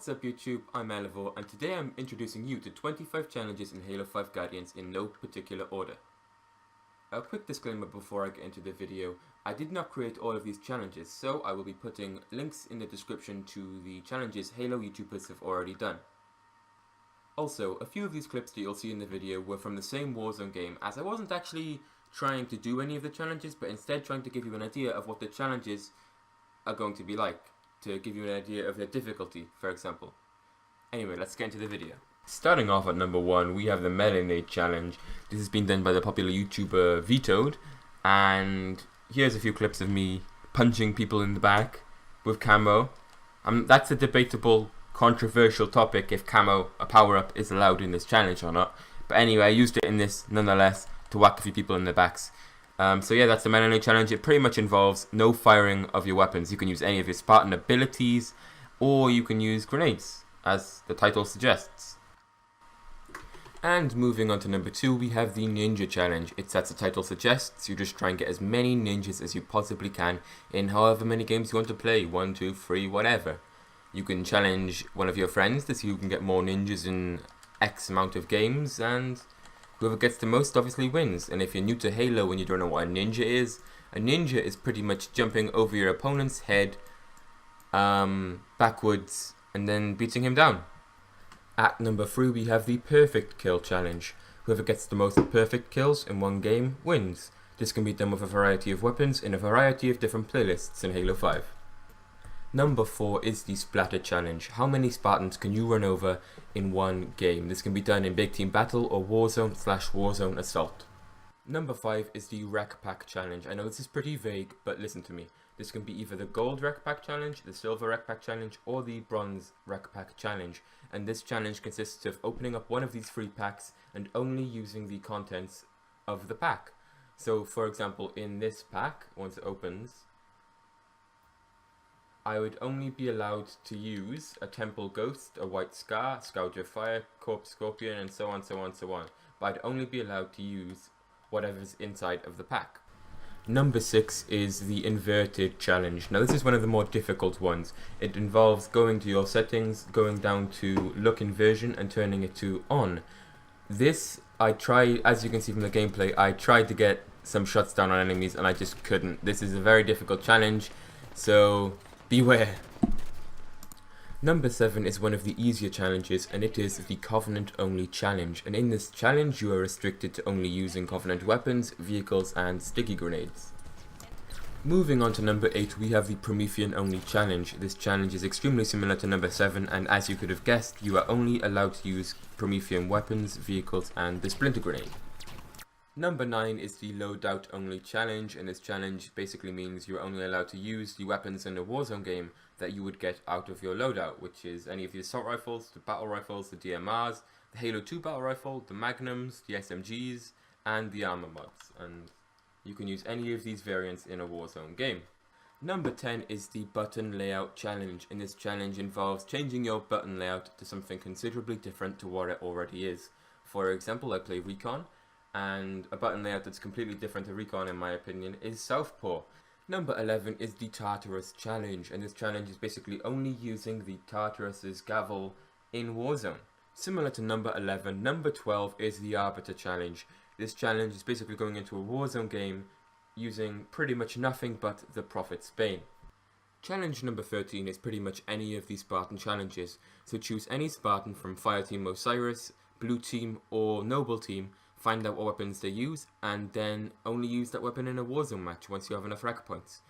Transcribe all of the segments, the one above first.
What's up YouTube, I'm Elevor, and today I'm introducing you to 25 challenges in Halo 5 Guardians in no particular order. A quick disclaimer before I get into the video, I did not create all of these challenges, so I will be putting links in the description to the challenges Halo YouTubers have already done. Also, a few of these clips that you'll see in the video were from the same Warzone game, as I wasn't actually trying to do any of the challenges, but instead trying to give you an idea of what the challenges are going to be like, to give you an idea of their difficulty, for example. Anyway, let's get into the video. Starting off at number 1, we have the Melee Challenge. This has been done by the popular YouTuber Vetoed, and here's a few clips of me punching people in the back with camo. That's a debatable, controversial topic if camo, a power-up, is allowed in this challenge or not. But anyway, I used it in this nonetheless to whack a few people in the backs. So yeah, that's the Melee Challenge. It pretty much involves no firing of your weapons. You can use any of your Spartan abilities, or you can use grenades, as the title suggests. And moving on to number 2, we have the Ninja Challenge. It's as the title suggests, you just try and get as many ninjas as you possibly can in however many games you want to play, 1, 2, 3, whatever. You can challenge one of your friends to see who can get more ninjas in X amount of games, and whoever gets the most obviously wins. And if you're new to Halo and you don't know what a ninja is pretty much jumping over your opponent's head backwards and then beating him down. At number 3, we have the Perfect Kill Challenge. Whoever gets the most perfect kills in one game wins. This can be done with a variety of weapons in a variety of different playlists in Halo 5. Number 4 is the Splatter Challenge. How many Spartans can you run over in one game? This can be done in Big Team Battle or Warzone/Warzone Assault. Number 5 is the Wreck Pack Challenge. I know this is pretty vague, but listen to me. This can be either the Gold Wreck Pack Challenge, the Silver Wreck Pack Challenge, or the Bronze Wreck Pack Challenge. And this challenge consists of opening up one of these free packs and only using the contents of the pack. So for example, in this pack, once it opens, I would only be allowed to use a Temple Ghost, a White Scar, Scourge of Fire, Corpse Scorpion, and so on, so on, so on. But I'd only be allowed to use whatever's inside of the pack. Number 6 is the Inverted Challenge. Now this is one of the more difficult ones. It involves going to your settings, going down to Look Inversion and turning it to On. This, as you can see from the gameplay, I tried to get some shots down on enemies and I just couldn't. This is a very difficult challenge, so beware. Number 7 is one of the easier challenges, and it is the Covenant Only Challenge. And in this challenge you are restricted to only using Covenant weapons, vehicles and sticky grenades. Moving on to number 8, we have the Promethean Only Challenge. This challenge is extremely similar to number 7, and as you could have guessed, you are only allowed to use Promethean weapons, vehicles and the Splinter Grenade. Number 9 is the Loadout Only Challenge, and this challenge basically means you're only allowed to use the weapons in a Warzone game that you would get out of your loadout, which is any of the assault rifles, the battle rifles, the DMRs, the Halo 2 battle rifle, the Magnums, the SMGs, and the armor mods, and you can use any of these variants in a Warzone game. Number 10 is the Button Layout Challenge, and this challenge involves changing your button layout to something considerably different to what it already is. For example, I play Recon, and a button layout that's completely different to Recon in my opinion is Southpaw. Number 11 is the Tartarus Challenge, and this challenge is basically only using the Tartarus's gavel in Warzone. Similar to number 11, number 12 is the Arbiter Challenge. This challenge is basically going into a Warzone game using pretty much nothing but the Prophet's Bane. Challenge number 13 is pretty much any of these Spartan challenges, so choose any Spartan from Fireteam Osiris, Blue Team or Noble Team, find out what weapons they use, and then only use that weapon in a Warzone match once you have enough rec points.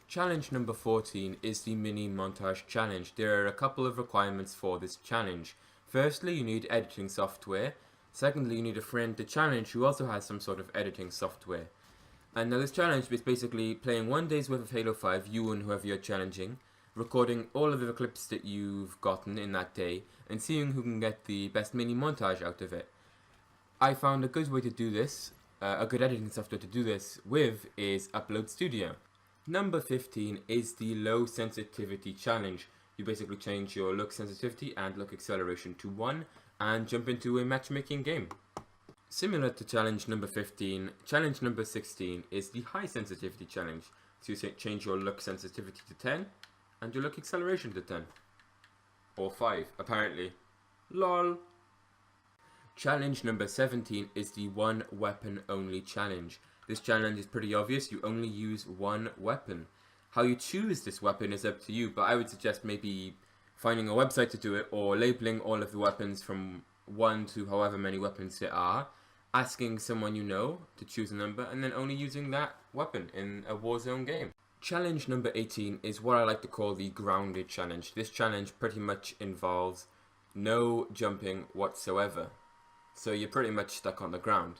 Challenge number 14 is the Mini Montage Challenge. There are a couple of requirements for this challenge. Firstly, you need editing software. Secondly, you need a friend to challenge who also has some sort of editing software. And now this challenge is basically playing 1 day's worth of Halo 5, you and whoever you're challenging, recording all of the clips that you've gotten in that day, and seeing who can get the best mini montage out of it. I found a good way to do this, a good editing software to do this with, is Upload Studio. Number 15 is the Low Sensitivity Challenge. You basically change your look sensitivity and look acceleration to 1 and jump into a matchmaking game. Similar to challenge number 15, challenge number 16 is the High Sensitivity Challenge. So you change your look sensitivity to 10 and your look acceleration to 10. or 5, apparently. LOL. Challenge number 17 is the one weapon only challenge. This challenge is pretty obvious, you only use one weapon. How you choose this weapon is up to you, but I would suggest maybe finding a website to do it, or labeling all of the weapons from 1 to however many weapons there are, asking someone you know to choose a number, and then only using that weapon in a Warzone game. Challenge number 18 is what I like to call the grounded challenge. This challenge pretty much involves no jumping whatsoever. So you're pretty much stuck on the ground.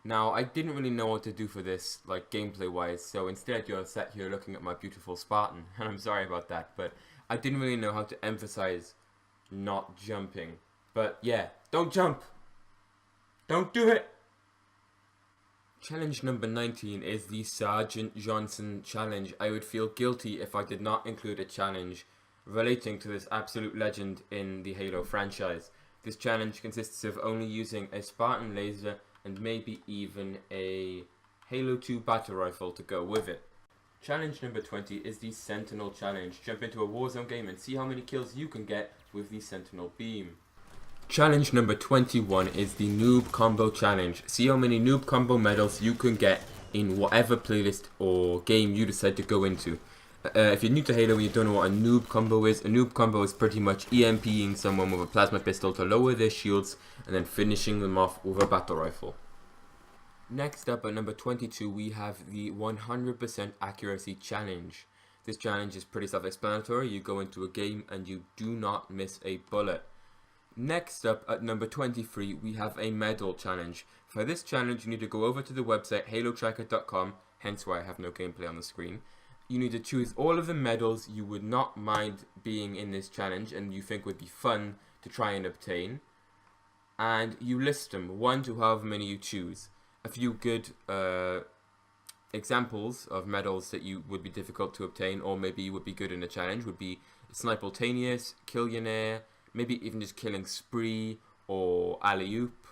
Now, I didn't really know what to do for this, like gameplay wise, so instead you're sat here looking at my beautiful Spartan, and I'm sorry about that, but I didn't really know how to emphasize not jumping. But yeah, don't jump! Don't do it! Challenge number 19 is the Sergeant Johnson challenge. I would feel guilty if I did not include a challenge relating to this absolute legend in the Halo franchise. This challenge consists of only using a Spartan laser and maybe even a Halo 2 battle rifle to go with it. Challenge number 20 is the Sentinel challenge. Jump into a Warzone game and see how many kills you can get with the Sentinel beam. Challenge number 21 is the Noob Combo challenge. See how many Noob Combo medals you can get in whatever playlist or game you decide to go into. If you're new to Halo and you don't know what a Noob Combo is, a Noob Combo is pretty much EMPing someone with a plasma pistol to lower their shields and then finishing them off with a battle rifle. Next up at number 22 we have the 100% accuracy challenge. This challenge is pretty self-explanatory. You go into a game and you do not miss a bullet. Next up at number 23 we have a medal challenge. For this challenge you need to go over to the website halotracker.com, hence why I have no gameplay on the screen. You need to choose all of the medals you would not mind being in this challenge and you think would be fun to try and obtain. And you list them, 1 to however many you choose. A few good examples of medals that you would be difficult to obtain or maybe you would be good in a challenge would be Snipertaneous, Killionaire, maybe even just Killing Spree or Alley-oop,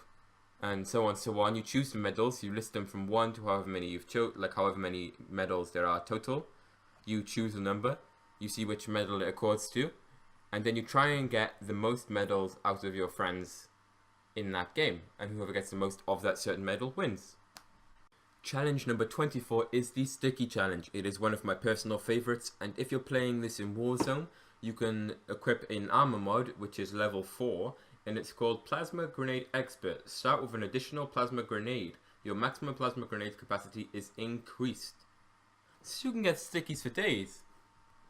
and so on so on. You choose the medals, you list them from 1 to however many you've chosen, like however many medals there are total. You choose a number, you see which medal it accords to, and then you try and get the most medals out of your friends in that game, and whoever gets the most of that certain medal wins. Challenge number 24 is the Sticky challenge. It is one of my personal favorites, and if you're playing this in Warzone, you can equip an armor mod, which is level 4, and it's called Plasma Grenade Expert. Start with an additional plasma grenade. Your maximum plasma grenade capacity is increased. So you can get stickies for days.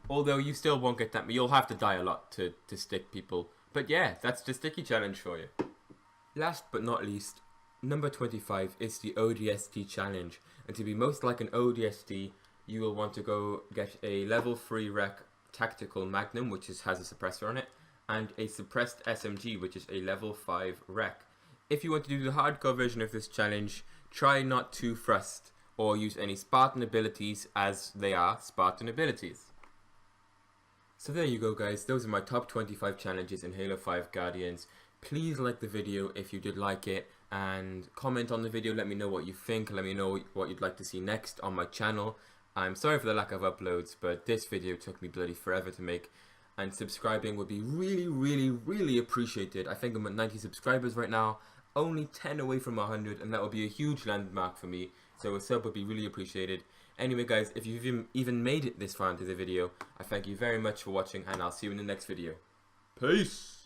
Although you still won't get that, you'll have to die a lot to stick people. But yeah, that's the Sticky challenge for you. Last but not least, number 25 is the ODST challenge. And to be most like an ODST, you will want to go get a level 3 rec Tactical Magnum, which has a suppressor on it, and a suppressed SMG, which is a level 5 rec. If you want to do the hardcore version of this challenge, try not to thrust or use any Spartan abilities, as they are Spartan abilities. So there you go guys, those are my top 25 challenges in Halo 5 Guardians. Please like the video if you did like it, and comment on the video, let me know what you think, let me know what you'd like to see next on my channel. I'm sorry for the lack of uploads, but this video took me bloody forever to make, and subscribing would be really appreciated. I think I'm at 90 subscribers right now, only 10 away from 100, and that would be a huge landmark for me, so a sub would be really appreciated. Anyway guys, if you've even made it this far into the video, I thank you very much for watching, and I'll see you in the next video. Peace!